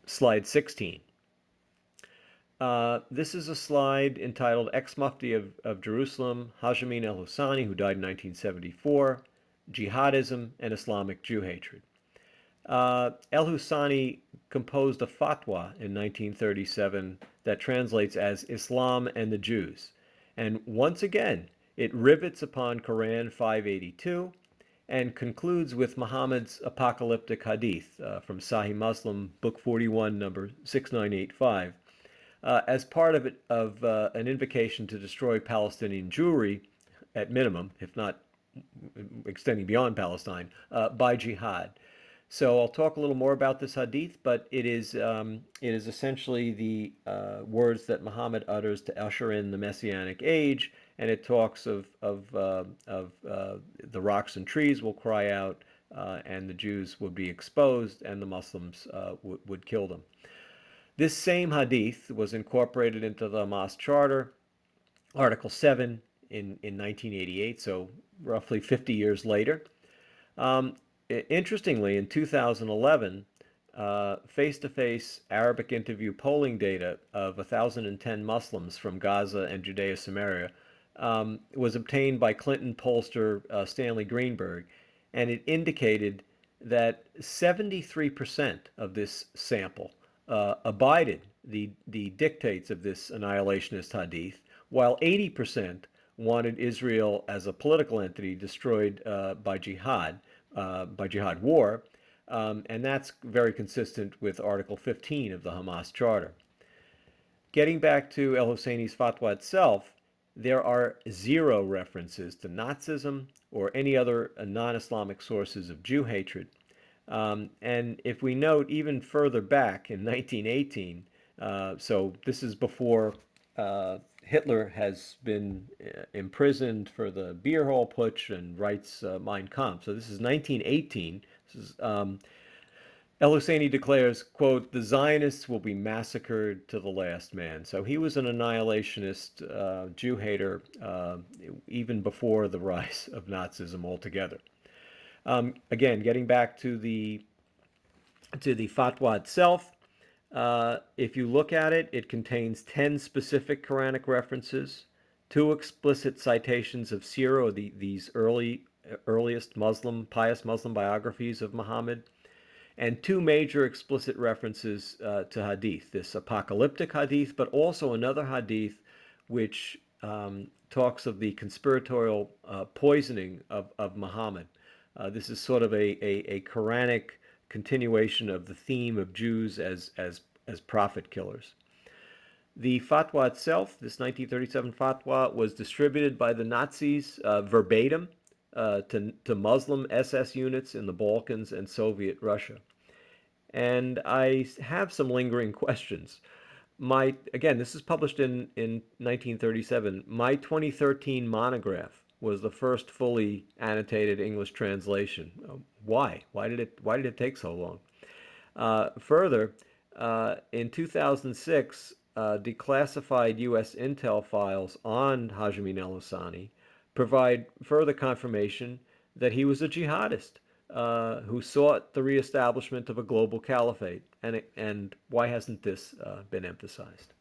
slide 16. This is a slide entitled Ex-Mufti of Jerusalem, Hajj Amin el Husseini, who died in 1974, Jihadism and Islamic Jew-hatred. El Husseini composed a fatwa in 1937 that translates as Islam and the Jews. And once again, it rivets upon Quran 582 and concludes with Muhammad's apocalyptic hadith from Sahih Muslim, Book 41, number 6985, as part of an invocation to destroy Palestinian Jewry, at minimum, if not extending beyond Palestine, by jihad. So I'll talk a little more about this hadith, but it is essentially the words that Muhammad utters to usher in the Messianic age, and it talks of the rocks and trees will cry out, and the Jews would be exposed, and the Muslims would kill them. This same hadith was incorporated into the Hamas Charter, Article 7, in 1988, so roughly 50 years later. Interestingly, in 2011, face-to-face Arabic interview polling data of 1,010 Muslims from Gaza and Judea-Samaria was obtained by Clinton pollster Stanley Greenberg, and it indicated that 73% of this sample abided the dictates of this annihilationist hadith, while 80% wanted Israel as a political entity destroyed by jihad war, and that's very consistent with Article 15 of the Hamas Charter. Getting back to El Husseini's fatwa itself, there are 0 references to Nazism or any other non-Islamic sources of Jew hatred. And if we note even further back in 1918, so this is before Hitler has been imprisoned for the beer hall putsch and writes Mein Kampf. So this is 1918. This is, El Husseini declares, quote, "The Zionists will be massacred to the last man." So he was an annihilationist Jew hater even before the rise of Nazism altogether. Again, getting back to the fatwa itself, if you look at it, it contains 10 specific Quranic references, 2 explicit citations of Sirah, or these earliest pious Muslim biographies of Muhammad, and 2 major explicit references to hadith, this apocalyptic hadith, but also another hadith which talks of the conspiratorial poisoning of Muhammad. This is sort of a Quranic continuation of the theme of Jews as prophet killers. The fatwa itself, this 1937 fatwa, was distributed by the Nazis verbatim to Muslim SS units in the Balkans and Soviet Russia. And I have some lingering questions. Again, this is published in 1937. My 2013 monograph was the first fully annotated English translation. Why? Why did it take so long? Further, in 2006, declassified U.S. intel files on Hajj Amin el Husseini provide further confirmation that he was a jihadist who sought the reestablishment of a global caliphate. And why hasn't this been emphasized?